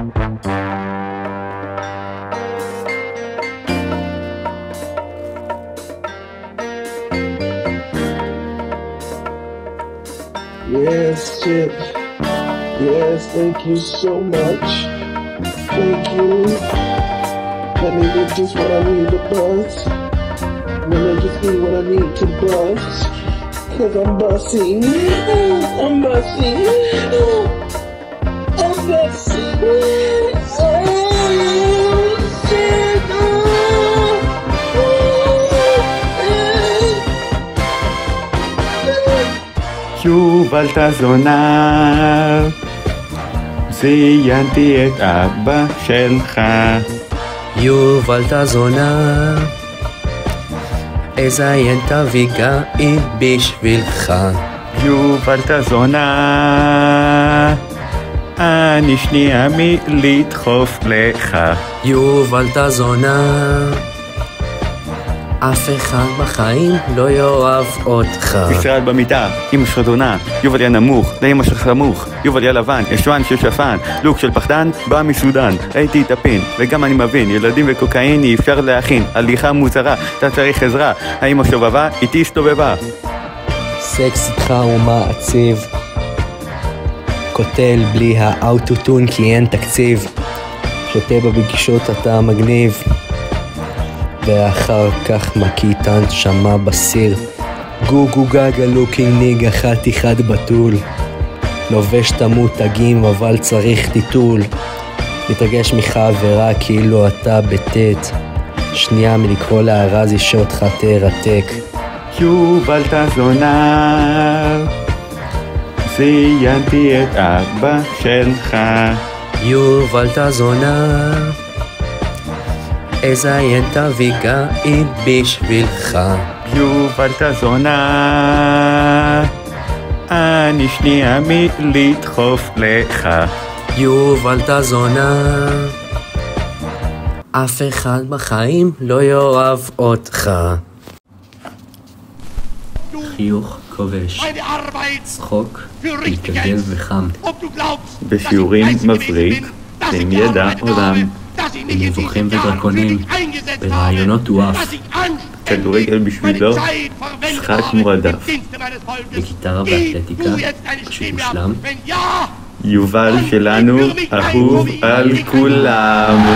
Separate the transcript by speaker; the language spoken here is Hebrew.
Speaker 1: Yes, Chip. Yes, thank you so much. Thank you. Let me get just what I need to bust. Let me just need what I need to bust. Cause I'm busting. I'm busting. I'm busting.
Speaker 2: יובל תזונה, זיינתי את אבא שלך.
Speaker 3: יובל תזונה, אזיין את אביגיל בשבילך.
Speaker 2: יובל תזונה, אני שנייה מלדחוף לך.
Speaker 3: יובל תזונה, אף אחד בחיים לא יאהב אותך.
Speaker 2: ישראל במיטה, אמא שלך זונה, יובל יא נמוך, לאמא שלך נמוך, יובל יא לבן, ישואן של שפן, לוק של פחדן, בא מסודן, הייתי טפין, וגם אני מבין, ילדים וקוקאין אי אפשר להכין, הליכה מוזרה, אתה צריך עזרה, האמא שובבה, איתי הסתובבה.
Speaker 3: סקס איתך הוא מעציב, קוטל בלי האוטוטון כי אין תקציב, שותה בפגישות אתה מגניב, ואחר כך מקיטן שמה בסיר, גוגו גגה לוקינג ניגה חתיכת בתול, לובש את המותגים אבל צריך טיטול, מתרגש מחברה כאילו אתה בטט, שנייה מלקרוא לארזי שאותך תרתק.
Speaker 2: יובל תזונה, זיינתי את אבא שלך.
Speaker 3: יובל תזונה, אזיין את אביגיל בשבילך.
Speaker 2: יובל תזונה, אני שנייה מלדחוף לך.
Speaker 3: יובל תזונה, אף אחד בחיים לא יאהב אותך. חיוך כובש, צחוק מתגלגל וחם,
Speaker 2: בשיעורים מבריק, עם ידע עולם,
Speaker 3: בנבוכים ודרקונים, ברעיונות וואף,
Speaker 2: כדורגל בשבילו, משחק מועדף.
Speaker 3: בגיטרה ואתלטיקה, פשוט מושלם.
Speaker 2: יובל שלנו אהוב על כולם.